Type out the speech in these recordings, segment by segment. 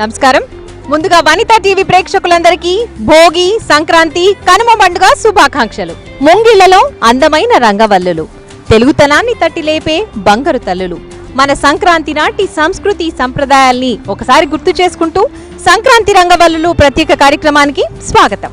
నమస్కారం. ముందుగా వనితా టీవీ ప్రేక్షకులందరికీ భోగి, సంక్రాంతి, కనుమ పండుగ శుభాకాంక్షలు. ముంగిళ్లలో అందమైన రంగవల్లులు, తెలుగుతనాన్ని తట్టి లేపే బంగారు తల్లులు. మన సంక్రాంతి నాటి సంస్కృతి సంప్రదాయాల్ని ఒకసారి గుర్తు చేసుకుంటూ సంక్రాంతి రంగవల్లులు ప్రత్యేక కార్యక్రమానికి స్వాగతం.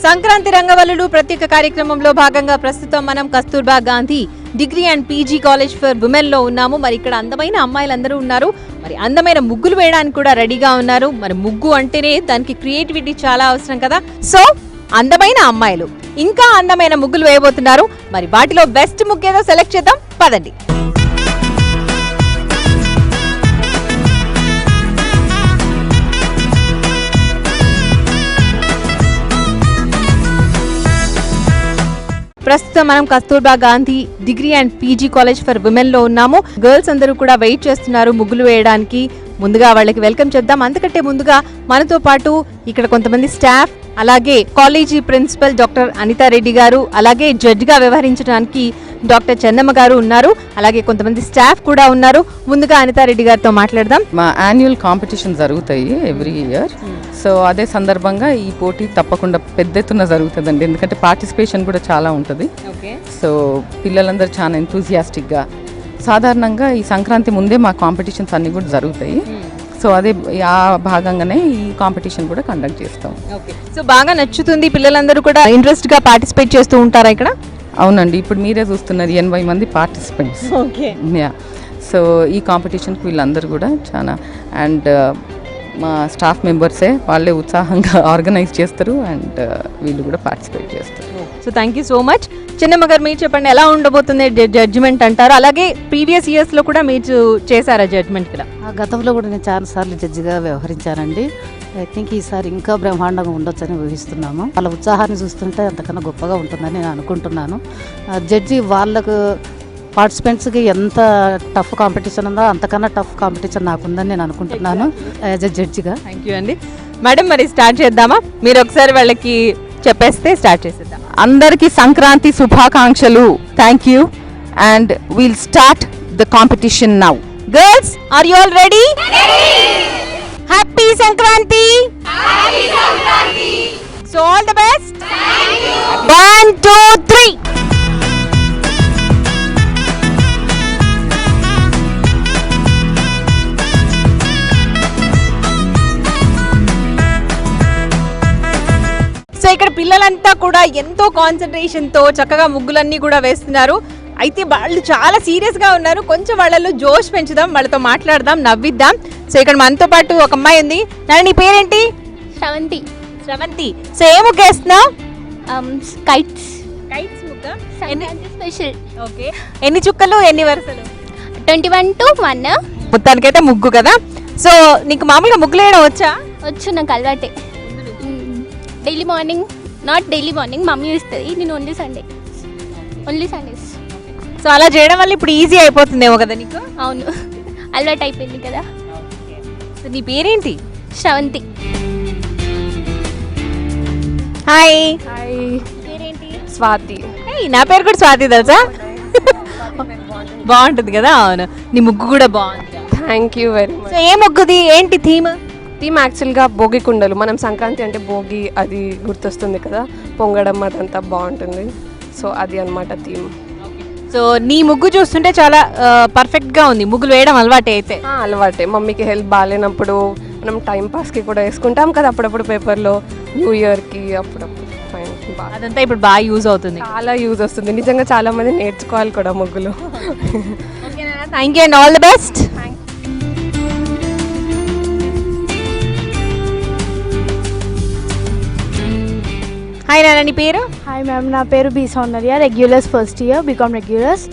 సంక్రాంతి రంగవల్లులు ప్రత్యేక కార్యక్రమంలో భాగంగా ప్రస్తుతం మనం Kasturba Gandhi degree and PG college for women లో ఉన్నాము. మరి ఇక్కడ అందమైన అమ్మాయిలందరూ ఉన్నారు. మరి అందమైన ముగ్గులు వేయడానికి కూడా రెడీగా ఉన్నారు. మరి ముగ్గు అంటేనే దానికి క్రియేటివిటీ చాలా అవసరం కదా. సో అందమైన అమ్మాయిలు ఇంకా అందమైన ముగ్గులు వేయబోతున్నారు. మరి వాటిలో బెస్ట్ ముగ్గేదో సెలెక్ట్ చేద్దాం, పదండి. ప్రస్తుతం మనం Kasturba Gandhi degree and PG college for women లో ఉన్నాము. గర్ల్స్ అందరూ కూడా వెయిట్ చేస్తున్నారు ముగ్గులు వేయడానికి. ముందుగా వాళ్ళకి వెల్కమ్ చేద్దాం. అంతకంటే ముందుగా మనతో పాటు ఇక్కడ కొంతమంది స్టాఫ్, అలాగే college principal doctor Anitha Reddy గారు, అలాగే జడ్జిగా వ్యవహరించడానికి డాక్టర్ చెన్నమ్మ గారు ఉన్నారు. అలాగే కొంతమంది స్టాఫ్ కూడా ఉన్నారు. ముందుగా అనితా రెడ్డి గారితో మాట్లాడదాం. మా యాన్యువల్ కాంపిటీషన్ జరుగుతాయి ఎవ్రీ ఇయర్. సో అదే సందర్భంగా ఈ పోటీ తప్పకుండా పెద్ద ఎత్తున జరుగుతుందండి. ఎందుకంటే పార్టిసిపేషన్ కూడా చాలా ఉంటుంది. సో పిల్లలందరూ చాలా ఎంతూజియాస్టిక్గా, సాధారణంగా ఈ సంక్రాంతి ముందే మా కాంపిటీషన్స్ అన్నీ కూడా జరుగుతాయి. సో అదే ఆ భాగంగానే ఈ కాంపిటీషన్ కూడా కండక్ట్ చేస్తాం. సో బాగా నచ్చుతుంది, పిల్లలందరూ కూడా ఇంట్రెస్ట్ గా పార్టిసిపేట్ చేస్తూ ఉంటారా ఇక్కడ? అవునండి, ఇప్పుడు మీరే చూస్తున్నారు 80 మంది పార్టిసిపెంట్స్. యా, సో ఈ కాంపిటీషన్కి వీళ్ళందరూ కూడా చాలా, అండ్ మా స్టాఫ్ మెంబర్సే వాళ్ళే ఉత్సాహంగా ఆర్గనైజ్ చేస్తారు అండ్ వీళ్ళు కూడా పార్టిసిపేట్ చేస్తారు. So thank you so much. చిన్నమ్మ గారు మీరు చెప్పండి, ఎలా ఉండబోతుంది జడ్జిమెంట్ అంటారు? అలాగే ప్రీవియస్ ఇయర్స్ లో కూడా మీరు చేశారా జడ్జిమెంట్ ఇక్కడ? గతంలో కూడా నేను చాలా సార్లు జడ్జిగా వ్యవహరించానండి. ఐ థింక్ ఈసారి ఇంకా బ్రహ్మాండంగా ఉండొచ్చని ఊహిస్తున్నాము. వాళ్ళ ఉత్సాహాన్ని చూస్తుంటే అంతకన్నా గొప్పగా ఉంటుందని నేను అనుకుంటున్నాను. జడ్జి వాళ్ళకు పార్టిసిపెంట్స్కి ఎంత టఫ్ కాంపిటీషన్ ఉందో అంతకన్నా టఫ్ కాంపిటీషన్ నాకుందని నేను అనుకుంటున్నాను యాజ్ ఎ జడ్జిగా. థ్యాంక్ యూ అండి. మేడం మరి స్టార్ట్ చేద్దామా? మీరు ఒకసారి వాళ్ళకి చెప్పేస్తే స్టార్ట్ చేసేద్దాం. అందరికీ సంక్రాంతి శుభాకాంక్షలు. Thank you and we'll start the competition now. Girls, are you all ready? Happy Sankranti! So all the best. 1 2 3. So ఇక్కడ పిల్లలంతా కూడా ఎంతో కాన్సన్ట్రేషన్ తో చక్కగా ముగ్గులన్నీ కూడా వేస్తున్నారు. అయితే వాళ్ళు చాలా సీరియస్ గా ఉన్నారు. కొంచెం వాళ్ళలో జోష్ పెంచుదాం, వాళ్ళతో మాట్లాడదాం, నవ్విద్దాం. సో ఇక్కడ మనతో పాటు ఒక అమ్మాయి ఉంది. నీ పేరేంటి? శ్రవంతి. శ్రవంతి, సో ఏ ముగ్గు వేస్తున్నావు? కైట్స్. కైట్స్ ముగ్గా? సంక్రాంతి స్పెషల్. ఓకే, ఎన్ని చుక్కలు ఎన్ని వరుసలు? 21 to 1. మొత్తానికైతే ముగ్గు కదా. సో నీకు మామూలుగా ముగ్గులు వేయడం వచ్చా? వచ్చు, నాకు అలవాటే. Daily morning, not daily morning, mummy ఇస్తుంది. నేను ఓన్లీ సండేస్. సో అలా చేయడం వల్ల ఇప్పుడు ఈజీ అయిపోతుందేమో కదా నీకు? అవును, అలవాటు అయిపోయింది కదా. సో నీ పేరేంటి? శ్రవంతి. హాయ్. పేరేంటి? స్వాతి. నా పేరు కూడా స్వాతి, తెలుసా? బాగుంటుంది కదా. అవును, నీ ముగ్గు కూడా బాగుంది. Thank you very much. So ఏ ముగ్గుది, ఏంటి థీమ్? థీమ్ యాక్చువల్గా భోగి కుండలు. మనం సంక్రాంతి అంటే భోగి అది గుర్తొస్తుంది కదా, పొంగడం అదంతా బాగుంటుంది. సో అది అన్నమాట థీమ్. సో నీ ముగ్గు చూస్తుంటే చాలా పర్ఫెక్ట్ గా ఉంది. ముగ్గులు వేయడం అలవాటే అయితే? అలవాటే. మమ్మీకి హెల్త్ బాగాలేనప్పుడు మనం టైం పాస్కి కూడా వేసుకుంటాం కదా అప్పుడప్పుడు పేపర్లో, న్యూ ఇయర్కి అప్పుడప్పుడు. అదంతా ఇప్పుడు బాగా యూజ్ అవుతుంది. చాలా యూజ్ వస్తుంది నిజంగా. చాలా మంది నేర్చుకోవాలి కూడా ముగ్గులు. Thank you and all the best. Hi నాన్న, నీ పేరు? హాయ్ మ్యామ్, నా పేరు B Soundarya, regulars first year, BCom regulars.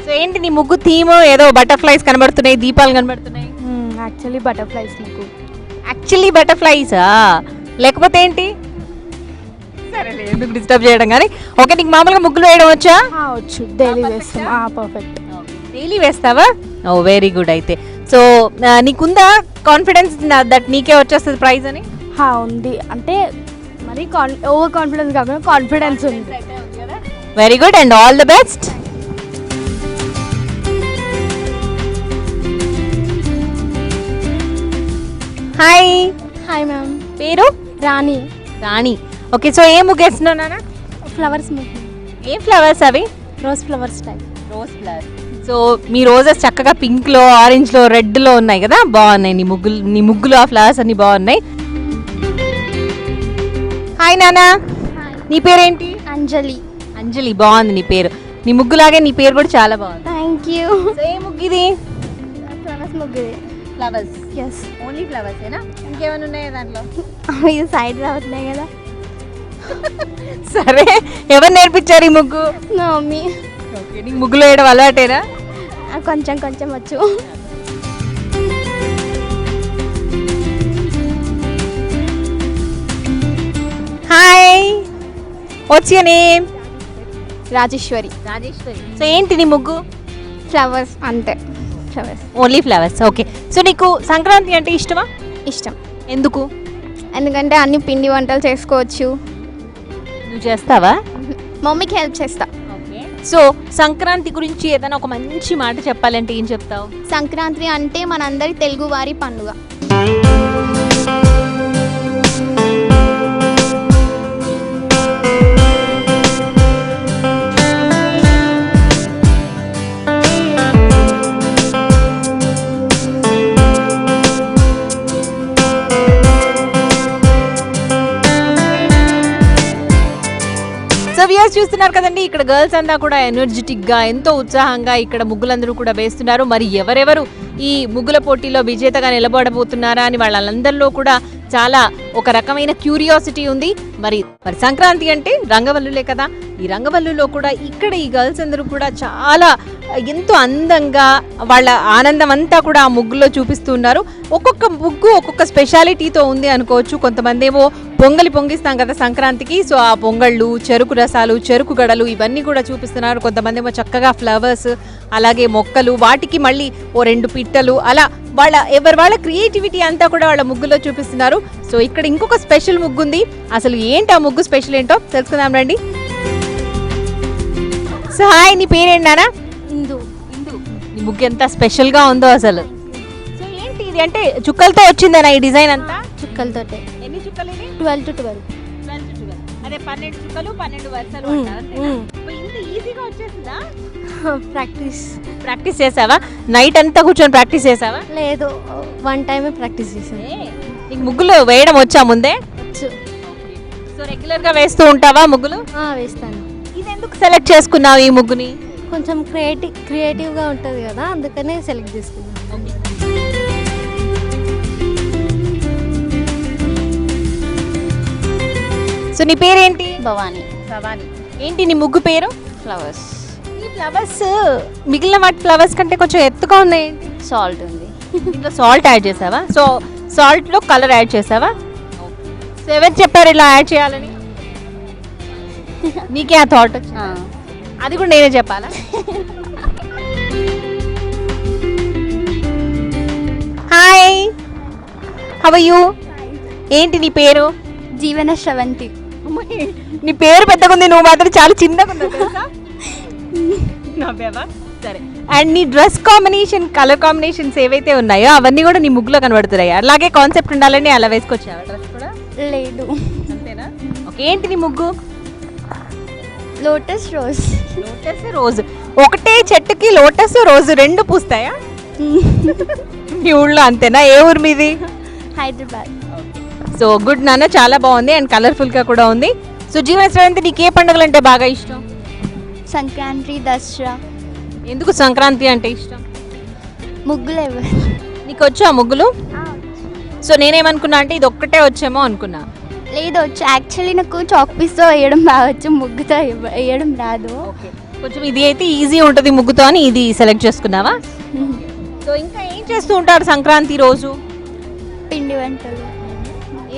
So ఏంటి నీ ముగ్గు థీమ్? ఏదో బటర్ఫ్లైస్ కనబడుతున్నాయి, దీపాలు కనబడుతున్నాయి. యాక్చువల్లీ బటర్ఫ్లైస్ ముగ్గు. యాక్చువల్లీ బటర్ఫ్లైసా, లేకపోతే ఏంటి? సరేలే, ఎందుకు డిస్టర్బ్ చేయడం. కానీ ఓకే, నీకు మామూలుగా ముగ్గులు వేయడం వచ్చా? వచ్చు, డైలీ వేస్తాం. పర్ఫెక్ట్. డైలీ వేస్తావా? ఓ వెరీ గుడ్. అయితే సో నీకుందా కాన్ఫిడెన్స్ దట్ నీకే వచ్చేస్తుంది ప్రైజ్ అని? ఉంది అంటే మరి ఓవర్ కాన్ఫిడెన్స్ కాకుండా కాన్ఫిడెన్స్ ఉంది. Very good and all the best. Hi, hi ma'am. పేరు? రాణి. రాణి. ఓకే, సో ఏం ముగ్గేస్తున్నావు నాన్న? ఫ్లవర్స్ ముగ్గు. ఏం ఫ్లవర్స్ అవి? Rose flowers type. Rose flowers. So మీ రోజెస్ చక్కగా పింక్లో, ఆరెంజ్లో, రెడ్లో ఉన్నాయి కదా, బాగున్నాయి. నీ ముగ్గులు ఆ ఫ్లవర్స్ అన్ని బాగున్నాయి. హాయ్ నానా, నీ పేరేంటి? అంజలి. అంజలి, బాగుంది నీ పేరు. నీ ముగ్గులాగే నీ పేరు కూడా చాలా బాగుంది. Thank you. సో ఏ ముగ్గు ఇది? ఫ్లవర్స్ ముగ్గు. ఫ్లవర్స్. ఎస్. ఓన్లీ ఫ్లవర్స్ ఏనా? ఇంకేమైనా ఉన్నాయా దాంట్లో? ఇది సైడ్ రావట్లేదు కదా. సరే, ఎవరు నేర్పించారు ఈ ముగ్గు? నా మమ్మీ. ఓకే, నీకు ముగ్గులు వేయడం అలవాటేనా? కొంచెం కొంచెం వచ్చు. Hi, watts your name? Rajeshwari. Rajeshwari. So ఏంటి నీ ముగ్గు? ఫ్లవర్స్ అంతే. Flowers. Only flowers. Okay, so నీకు సంక్రాంతి అంటే ఇష్టమా? ఇష్టం. ఎందుకు? ఎందుకంటే అన్ని పిండి వంటలు చేసుకోవచ్చు. నువ్వు చేస్తావా? మమ్మీకి హెల్ప్ చేస్తా. సో సంక్రాంతి గురించి ఏదైనా ఒక మంచి మాట చెప్పాలంటే ఏం చెప్తావు? సంక్రాంతి అంటే మనందరి తెలుగు వారి పండుగ. సో వ్యూయర్స్ చూస్తున్నారు కదండి, ఇక్కడ గర్ల్స్ అంతా కూడా ఎనర్జెటిక్ గా, ఎంతో ఉత్సాహంగా ఇక్కడ ముగ్గులందరూ కూడా వేస్తున్నారు. మరి ఎవరెవరు ఈ ముగ్గుల పోటీలో విజేతగా నిలబడబోతున్నారా అని వాళ్ళందరిలో కూడా చాలా ఒక రకమైన క్యూరియాసిటీ ఉంది. మరి సంక్రాంతి అంటే రంగవల్లులే కదా, ఈ రంగవల్లులో కూడా ఇక్కడ ఈ గర్ల్స్ అందరూ కూడా చాలా ఎంతో అందంగా వాళ్ళ ఆనందం అంతా కూడా ఆ ముగ్గులో చూపిస్తున్నారు. ఒక్కొక్క ముగ్గు ఒక్కొక్క స్పెషాలిటీతో ఉంది అనుకోవచ్చు. కొంతమంది ఏమో పొంగలి పొంగిస్తాం కదా సంక్రాంతికి, సో ఆ పొంగళ్ళు, చెరుకు రసాలు, చెరుకు గడలు ఇవన్నీ కూడా చూపిస్తున్నారు. కొంతమంది ఏమో చక్కగా ఫ్లవర్స్, అలాగే మొక్కలు, వాటికి మళ్ళీ ఓ 2 పిట్టలు, అలా వాళ్ళ క్రియేటివిటీ అంతా కూడా వాళ్ళ ముగ్గులో చూపిస్తున్నారు. సో ఇక్కడ ఇంకొక స్పెషల్ ముగ్గు ఉంది. అసలు ఏంటి ఆ ముగ్గు స్పెషల్ ఏంటో తెలుసుకుందాం రండి. సో హాయ్, నీ పేరేంటానా? ఇందు. ఇందు, నీ ముగ్గు ఎంత స్పెషల్గా ఉందో అసలు. సో ఏంటి ఇది, అంటే చుక్కలతో వచ్చిందనా ఈ డిజైన్ అంతా? చుక్కలతోటే. ఎన్ని చుక్కలు ఇది? 12 to 12. 12 to 12. అదే 12 చుక్కలు 12 వరుసలు అంటారు అంతేనా? ఇంత ఈజీగా వచ్చేసిందా? ప్రాక్టీస్ చేసావా? నైట్ అంతా కూర్చొని ప్రాక్టీస్ చేసావా? లేదు, 1 టైమే ప్రాక్టీస్ చేసాను. నీకు ముగ్గులు వేయడం వచ్చా ముందే? వచ్చు. సో రెగ్యులర్గా వేస్తూ ఉంటావా ముగ్గులు? వేస్తాను. ఇది ఎందుకు సెలెక్ట్ చేసుకున్నావు ఈ ముగ్గుని? కొంచెం క్రియేటివ్గా ఉంటుంది కదా, అందుకనే సెలెక్ట్ చేసుకున్నాను. సో నీ పేరేంటి? భవానీ. భవానీ. ఏంటి నీ ముగ్గు పేరు? ఫ్లవర్స్. ఈ ఫ్లవర్స్ మిగిలిన వాటి ఫ్లవర్స్ కంటే కొంచెం ఎత్తుగా ఉన్నాయి. సాల్ట్ ఉంది. ఇంట్లో సాల్ట్ యాడ్ చేసావా? సో సాల్ట్లో కలర్ యాడ్ చేసావా? సో ఎవరు చెప్పారు ఇలా యాడ్ చేయాలని? నీకే ఆ థాట్ వచ్చింది? అది కూడా నేనే చెప్పాలా? Hi, how are you? ఏంటి నీ పేరు? జీవన శ్రవంతి. నీ పేరు పెద్దగా ఉంది, నువ్వు మాత్రం చాలా చిన్నగా ఉన్నావు తెలుసా? నవ్వావా? సరే. అండ్ నీ డ్రెస్ కాంబినేషన్, కలర్ కాంబినేషన్స్ ఏవైతే ఉన్నాయో అవన్నీ కూడా నీ ముగ్గులో కనబడుతున్నాయి. అలాగే కాన్సెప్ట్ ఉండాలని అలా వేసుకొచ్చావా డ్రెస్ కూడా? లేదు. అంతేనా? ఓకే, ఏంటి నీ ముగ్గు? Lotus rose. Lotus rose. ఒకటే చెట్టుకి లోటస్ రోజు 2 పూస్తాయా? మీ ఊళ్ళో అంతేనా? ఏ ఊరు మీది? హైదరాబాద్. సో గుడ్ నాన్న, చాలా బాగుంది అండ్ కలర్ఫుల్గా కూడా ఉంది. సో జీవన శ్రవంతి, నీకు ఏ పండుగలు అంటే బాగా ఇష్టం? సంక్రాంతి, దసరా. ఎందుకు సంక్రాంతి అంటే ఇష్టం? ముగ్గులు. నీకు వచ్చా ముగ్గులు? సో నేనేమనుకున్నా అంటే ఇది ఒక్కటే వచ్చేమో అనుకున్నా. లేదు, వచ్చు. యాక్చువల్లీ నాకు చాక్ పీస్తో వేయడం బాగొచ్చు, ముగ్గుతో వేయడం రాదు. ఓకే, కొంచెం ఇది అయితే ఈజీ ఉంటుంది ముగ్గుతో అని ఇది సెలెక్ట్ చేసుకున్నావా? సో ఇంకా ఏం చేస్తూ ఉంటారు సంక్రాంతి రోజు? పిండి వంటలు,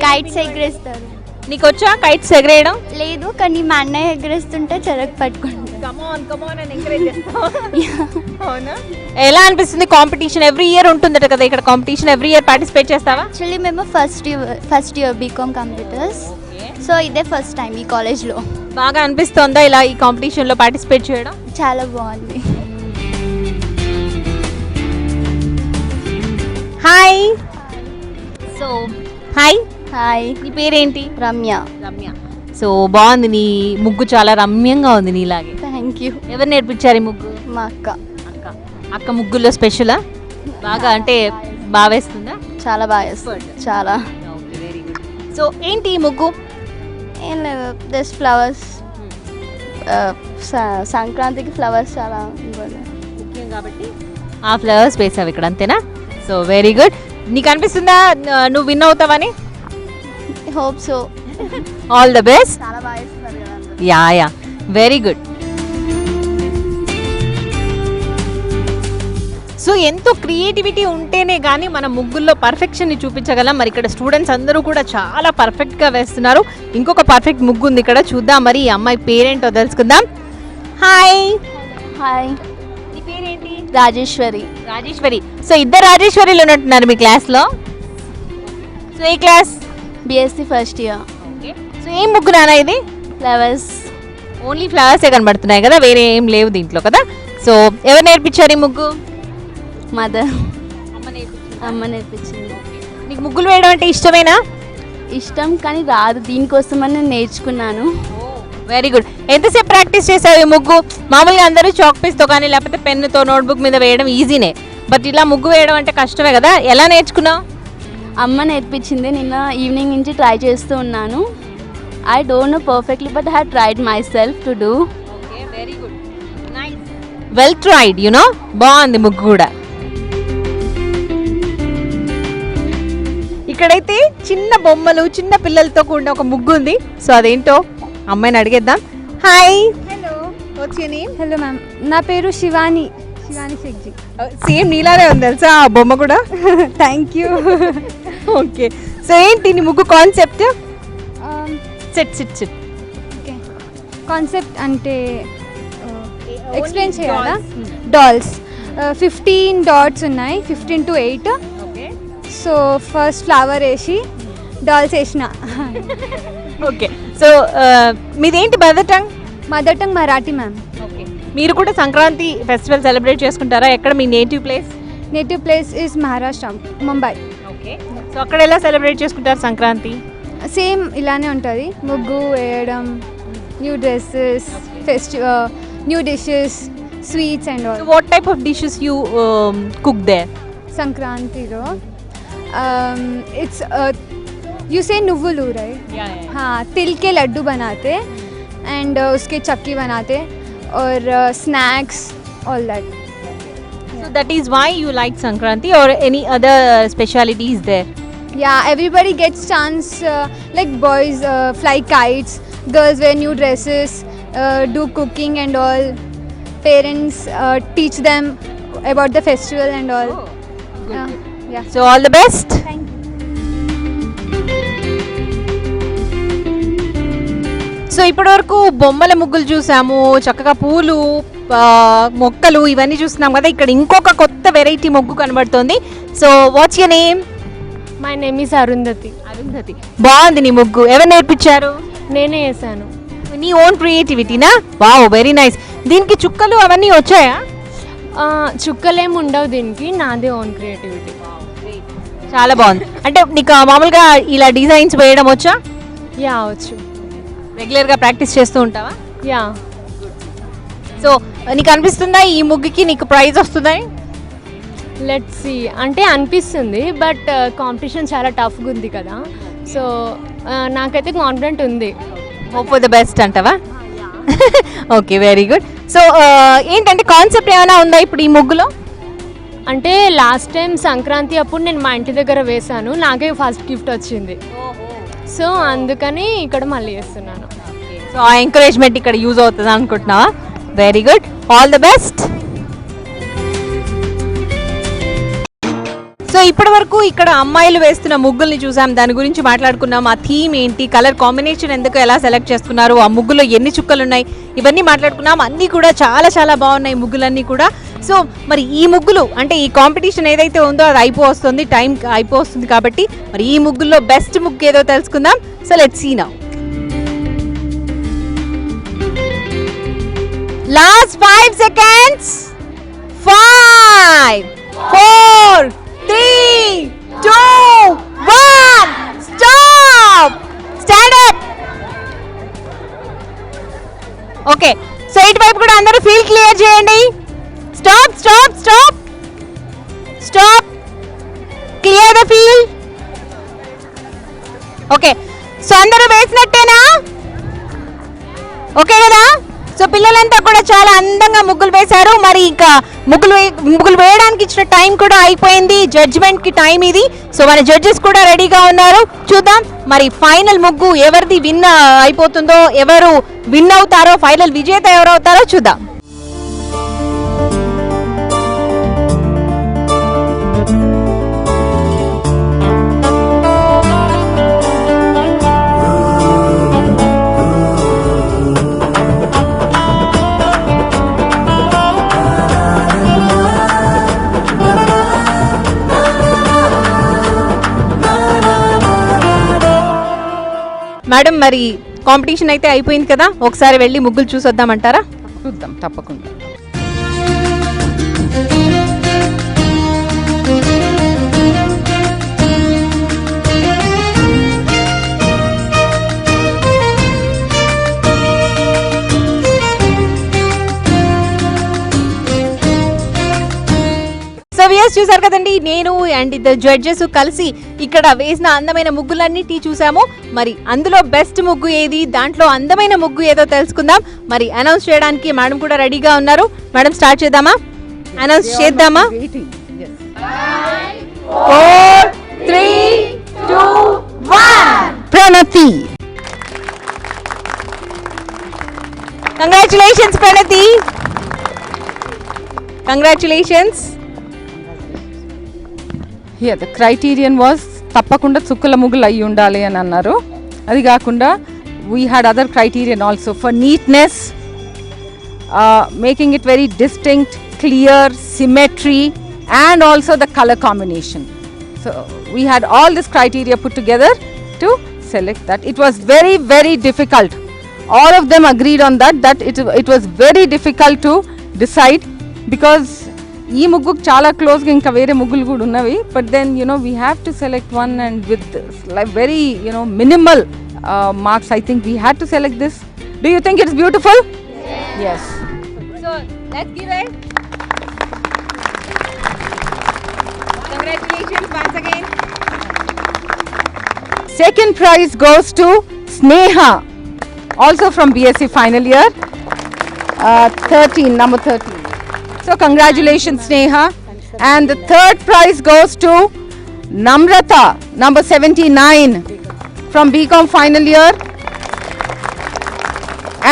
కైట్స్ ఎగరేస్తారు. నీకు వచ్చా కైట్స్ ఎగరేయడం? లేదు, కానీ మా అన్నయ్య ఎగరేస్తుంటే చెరకు పట్టుకుంటా. ఎలా అనిపిస్తుంది కాంపిటీషన్? ఎవ్రీ ఇయర్ ఉంటుందట కదా ఇక్కడ కాంపిటీషన్, ఎవ్రీ ఇయర్ పార్టిసిపేట్ చేస్తావా? యాక్చువల్లీ మేము first year BCom computers, so ఇదే ఫస్ట్ టైం ఈ కాలేజ్లో. బాగా అనిపిస్తుందా ఇలా ఈ కాంపిటీషన్లో పార్టిసిపేట్ చేయడం? చాలా బాగుంది. హాయ్. సో హాయ్, హాయ్, నీ పేరేంటి? రమ్య. రమ్య. సో బాగుంది, నీ ముగ్గు చాలా రమ్యంగా ఉంది నీలాగే. Thank you. ఎవరు నేర్పించారు ఈ ముగ్గు? మా అక్క. అక్క. అక్క ముగ్గుల్లో స్పెషలా? బాగా అంటే బాగా వేస్తుందా? చాలా బాగా చేస్తుంది. చాలా. Very good. సో ఏంటి ఈ ముగ్గు? ఏం లేదు, జస్ట్ ఫ్లవర్స్. సంక్రాంతికి ఫ్లవర్స్ చాలా ముఖ్యం కాబట్టి ఆ ఫ్లవర్స్ వేసావు ఇక్కడ, అంతేనా? So very good. నీకు అనిపిస్తుందా నువ్వు విన్ అవుతావని? Hope so. All the best. చాలా బాగా చేస్తున్నారు కదా అందరూ. Yeah very good. సో ఎంతో క్రియేటివిటీ ఉంటేనే కానీ మన ముగ్గుల్లో పర్ఫెక్షన్ని చూపించగలం. మరి ఇక్కడ స్టూడెంట్స్ అందరూ కూడా చాలా పర్ఫెక్ట్గా వేస్తున్నారు. ఇంకొక పర్ఫెక్ట్ ముగ్గు ఉంది ఇక్కడ, చూద్దాం మరి ఈ అమ్మాయి పేరేంటో తెలుసుకుందాం. హాయ్. హాయ్, నీ పేరేంటి? రాజేశ్వరి. రాజేశ్వరి. సో ఇద్దరు రాజేశ్వరిలు ఉన్నట్టున్నారు మీ క్లాస్లో. సో ఏ class? BSc first year. So ఏం ముగ్గు నాన్న ఇది? ఫ్లవర్స్. ఓన్లీ ఫ్లవర్సే కనబడుతున్నాయి కదా, వేరే ఏం లేవు దీంట్లో కదా. సో ఎవరు నేర్పించారు ఈ ముగ్గు? మదర్. అమ్మ నేర్పించింది. నీకు ముగ్గులు వేయడం అంటే ఇష్టమేనా? ఇష్టం, కానీ రాదు, దీనికోసమని నేను నేర్చుకున్నాను. Very good. ఎంతసేపు ప్రాక్టీస్ చేసావు ఈ ముగ్గు? మామూలుగా అందరూ చాక్ పీస్తో కానీ లేకపోతే పెన్నుతో నోట్బుక్ మీద వేయడం ఈజీనే, బట్ ఇలా ముగ్గు వేయడం అంటే కష్టమే కదా. ఎలా నేర్చుకున్నావు? అమ్మ నేర్పించింది. నిన్న ఈవినింగ్ నుంచి ట్రై చేస్తూ ఉన్నాను. I don't know perfectly, but I have tried my self to do. Very good, well tried, you know. బాగుంది ముగ్గు కూడా. ఇక్కడైతే చిన్న బొమ్మలు, చిన్న పిల్లలతో కూడిన ఒక ముగ్గు ఉంది. సో అదేంటో అమ్మాయిని అడిగేద్దాం. Hi. Hello. What's your name? Hello ma'am, నా పేరు శివాని షేక్జీ. సేమ్ నీలానే ఉంది తెలుసా ఆ బొమ్మ కూడా. Thank you. ఓకే. సో ఏంటి నీ ముగ్గు కాన్సెప్ట్? సిట్. ఓకే, కాన్సెప్ట్ అంటే ఎక్స్ప్లెయిన్ చేయాలా? డాల్స్ 15 డాట్స్ ఉన్నాయి, 15 to 8. సో ఫస్ట్ ఫ్లవర్ వేసి డాల్స్ వేసిన. ఓకే. సో మీదేంటి mother tongue? Mother tongue Marathi ma'am. Okay. మీరు కూడా సంక్రాంతి ఫెస్టివల్ సెలబ్రేట్ చేసుకుంటారా? ఎక్కడ మీ native place? Native place is Maharashtra, Mumbai. Okay. So అక్కడ ఎలా సెలబ్రేట్ చేసుకుంటారు సంక్రాంతి? సేమ్ ఇలానే ఉంటుంది, ముగ్గు వేయడం, new dresses, festival, new dishes, sweets and all. What type of dishes you cook there? సంక్రాంతిలో इट्स यू से नुव्वुलू राइट? हाँ, तिल के लड्डू बनाते एंड उसके चक्की बनाते और snacks all that. So that is why you like Sankranti, or any other specialities there? Yeah, everybody gets chance, like boys fly kites, girls wear new dresses, do cooking and all. Parents teach them about the festival and all. Yeah. So all the best. Thank you. So ఇప్పటివరకు బొమ్మల ముగ్గులు చూసాము, చక్కగా పూలు, మొక్కలు ఇవన్నీ చూస్తున్నాం కదా. ఇక్కడ ఇంకొక కొత్త వెరైటీ ముగ్గు కనబడుతోంది. So what's your name? My name is Arundhati. Arundhati. బాగుంది నీ ముగ్గు. ఎవరు నేర్పించారు? నేనే వేసాను. నీ ఓన్ క్రియేటివిటీనా? Wow, very nice. దీనికి చుక్కలు అవన్నీ వచ్చాయా? చుక్కలేమి ఉండవు దీనికి, నాదే ఓన్ క్రియేటివిటీ. చాలా బాగుంది. అంటే నీకు మామూలుగా ఇలా డిజైన్స్ వేయడం వచ్చా? యా, వచ్చు. రెగ్యులర్గా ప్రాక్టీస్ చేస్తూ ఉంటావా? యా. సో నీకు అనిపిస్తుందా ఈ ముగ్గుకి నీకు ప్రైజ్ వస్తుందా? Let's see. అంటే అనిపిస్తుంది, బట్ కాంపిటీషన్ చాలా టఫ్గా ఉంది కదా, సో నాకైతే కాన్ఫిడెంట్ ఉంది. హోప్ ఫర్ ద బెస్ట్ అంటావా? Okay, very good. సో ఏంటంటే కాన్సెప్ట్ ఏమైనా ఉందా ఇప్పుడు ఈ ముగ్గులో? అంటే లాస్ట్ టైం సంక్రాంతి అప్పుడు నేను మా ఇంటి దగ్గర వేశాను, నాకే ఫస్ట్ గిఫ్ట్ వచ్చింది. సో అందుకని ఇక్కడ మళ్ళీ వేస్తున్నాను. సో ఆ ఎంకరేజ్మెంట్ ఇక్కడ యూజ్ అవుతుంది అనుకుంటున్నావా? Very good, all the best. So ఇప్పటి వరకు ఇక్కడ అమ్మాయిలు వేస్తున్న ముగ్గుల్ని చూసాం, దాని గురించి మాట్లాడుకున్నాం. ఆ థీమ్ ఏంటి, కలర్ కాంబినేషన్ ఎందుకు ఎలా సెలెక్ట్ చేసుకున్నారు, ఆ ముగ్గులో ఎన్ని చుక్కలు ఉన్నాయి, ఇవన్నీ మాట్లాడుకున్నాం. అన్నీ కూడా చాలా చాలా బాగున్నాయి ముగ్గులన్నీ కూడా. సో మరి ఈ ముగ్గులు అంటే ఈ కాంపిటీషన్ ఏదైతే ఉందో అది అయిపోతుంది, టైం అయిపోతుంది కాబట్టి మరి ఈ ముగ్గుల్లో బెస్ట్ ముగ్గు ఏదో తెలుసుకుందాం. So let's see now. Last 5 seconds. 5, 4, 3, 2, 1. Stop. Stand up. Okay, so ఇటువైపు కూడా అందరూ ఫీల్ క్లియర్ చేయండి. Stop stop stop stop. Clear the feel. Okay, so అందరూ వేసినట్టేనా? ఓకే కదా? సో పిల్లలంతా కూడా చాలా అందంగా ముగ్గులు వేశారు. మరి ఇంకా ముగ్గులు వేయడానికి ఇచ్చిన టైం కూడా అయిపోయింది. జడ్జిమెంట్ కి టైం ఇది. సో మన జడ్జెస్ కూడా రెడీగా ఉన్నారు. చూద్దాం మరి ఫైనల్ ముగ్గు ఎవరిది విన్ అయిపోతుందో, ఎవరు విన్ అవుతారో, ఫైనల్ విజేత ఎవరు అవుతారో చూద్దాం. మేడం మరి కాంపిటీషన్ అయితే అయిపోయింది కదా, ఒకసారి వెళ్ళి ముగ్గులు చూసొద్దామంటారా? చూద్దాం, తప్పకుండా. చూసారు కదండి, నేను అండ్ ఇద్దరు జడ్జెస్ కలిసి ఇక్కడ వేసిన అందమైన ముగ్గులన్నిటి చూసాము. మరి అందులో బెస్ట్ ముగ్గు ఏది, దాంట్లో అందమైన ముగ్గు ఏదో తెలుసుకుందాం. మరి అనౌన్స్ చేయడానికి మేడం కూడా రెడీగా ఉన్నారు. మేడం స్టార్ట్ చేద్దామా? అనౌన్స్ చేద్దామా? 4, 3, 2, 1. ప్రణతి. Congratulations Pranathi, congratulations. Here the criterion was తప్పకుండా చుక్కల ముగ్గులు అయి ఉండాలి అని అన్నారు. అది కాకుండా we had other criterion also for neatness, making it very distinct, clear, symmetry and also the color combination. So we had all this criteria put together to select that. It was very, very difficult. All of them agreed on that it was very difficult to decide because ee muggu chaala close ga inka vere muggulu kuda unnavi, but then we have to select one and with like very minimal marks. I think we had to select this. Do you think it's beautiful? Yes. So let's give it. Congratulations once again. Second prize goes to Sneha, also from BSc final year, 13, number 13. So congratulations Sneha. And the third prize goes to Namrata, number 79, from BCom final year.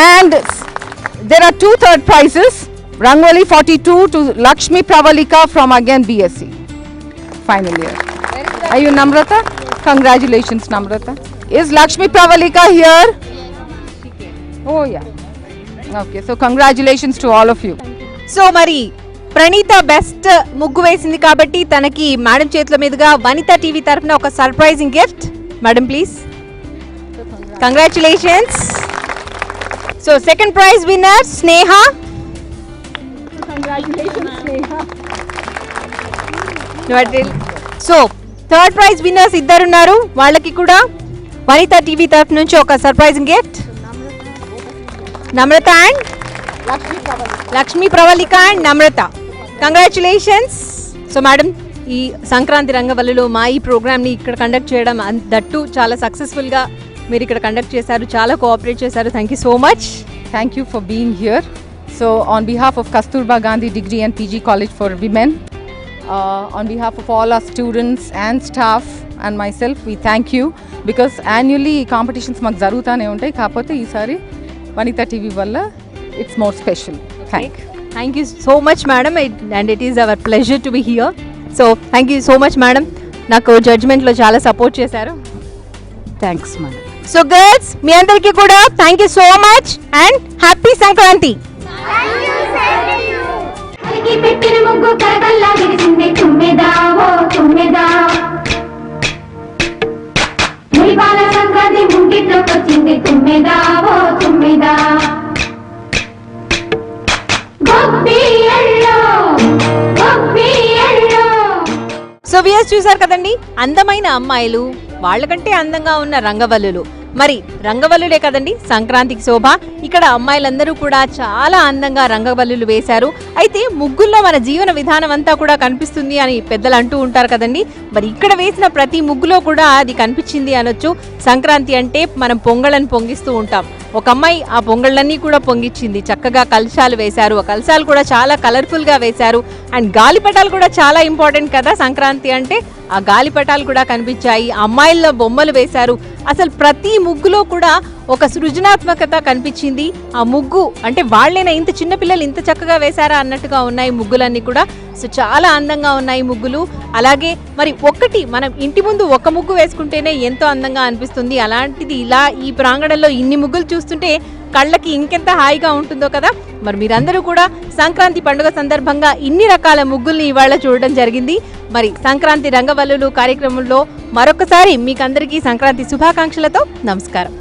And there are two third prizes, Rangoli 42 to Lakshmi Pravalika from again BSc final year. Are you Namrata? Congratulations Namrata. Is Lakshmi Pravalika here? Oh yeah. Okay, so congratulations to all of you. So మరి Praneetha best ముగ్గు వేసింది కాబట్టి తనకి madam చేతుల మీదుగా వనిత TV తరఫున ఒక surprising gift. Madam please. Congratulations. So second prize winner Sneha. Congratulations Sneha. So third prize winners ఇద్దరున్నారు, వాళ్ళకి కూడా వనిత టీవీ తరఫు నుంచి ఒక surprising gift. Namratha and Lakshmi Pravallika and Namratha, congratulations. So madam, ఈ సంక్రాంతి రంగవల్లిలో మా ఈ ప్రోగ్రామ్ని ఇక్కడ కండక్ట్ చేయడం దట్టు చాలా సక్సెస్ఫుల్గా మీరు ఇక్కడ కండక్ట్ చేశారు, చాలా కోఆపరేట్ చేశారు. Thank you so much. Thank you for being here. So on behalf of Kasturba Gandhi Degree and PG College for Women, on behalf of all our students and staff and myself, we thank you because annually competitions maku jarugutane untayi, kapothe eesari Vanita TV valla it's more special. Thank you so much madam, and it is our pleasure to be here. So thank you so much madam, నాకు జడ్జ్మెంట్లో చాలా support చేశారు. Thanks madam. So girls మీ అందరికీ కూడా thank you so much and happy Sankranti. పెట్టిన ముగ్గు కరగల్లా విరిసింది తుమ్మెదా ఓ తుమ్మెదా, మురిపాల సంక్రాంతి ముంగిట్లోకి వచ్చింది తుమ్మెదా ఓ తుమ్మెదా, గొబ్బియల్లో గొబ్బియల్లో. సో వ్యూయర్స్ చూసారు కదండి, అందమైన అమ్మాయిలు, వాళ్ళకంటే అందంగా ఉన్న రంగవల్లులు. మరి రంగవల్లులే కదండి సంక్రాంతికి శోభ. ఇక్కడ అమ్మాయిలందరూ కూడా చాలా అందంగా రంగవల్లులు వేశారు. అయితే ముగ్గుల్లో మన జీవన విధానం అంతా కూడా కనిపిస్తుంది అని పెద్దలు అంటూ ఉంటారు కదండి. మరి ఇక్కడ వేసిన ప్రతి ముగ్గులో కూడా అది కనిపించింది అనొచ్చు. సంక్రాంతి అంటే మనం పొంగళ్ళని పొంగిస్తూ ఉంటాం. ఒక అమ్మాయి ఆ పొంగళ్ళన్నీ కూడా పొంగిచ్చింది. చక్కగా కలశాలు వేశారు, ఆ కలశాలు కూడా చాలా కలర్ఫుల్గా వేశారు. అండ్ గాలిపటాలు కూడా చాలా ఇంపార్టెంట్ కదా సంక్రాంతి అంటే. ఆ గాలిపటాలు కూడా కనిపించాయి, అమ్మాయిల బొమ్మలు వేశారు. అసలు ప్రతి ముగ్గులో కూడా ఒక సృజనాత్మకత కనిపించింది. ఆ ముగ్గు అంటే వాళ్ళైనా ఇంత చిన్నపిల్లలు ఇంత చక్కగా వేశారా అన్నట్టుగా ఉన్నాయి ముగ్గులన్నీ కూడా. సో చాలా అందంగా ఉన్నాయి ముగ్గులు. అలాగే మరి ఒక్కటి మనం ఇంటి ముందు ఒక ముగ్గు వేసుకుంటేనే ఎంతో అందంగా అనిపిస్తుంది. అలాంటిది ఇలా ఈ ప్రాంగణంలో ఇన్ని ముగ్గులు చూస్తుంటే కళ్ళకి ఇంకెంత హాయిగా ఉంటుందో కదా. మరి మీరందరూ కూడా సంక్రాంతి పండుగ సందర్భంగా ఇన్ని రకాల ముగ్గుల్ని ఇవాళ చూడడం జరిగింది. మరి సంక్రాంతి రంగవల్లులు కార్యక్రమంలో మరొకసారి మీకందరికీ సంక్రాంతి శుభాకాంక్షలతో నమస్కారం.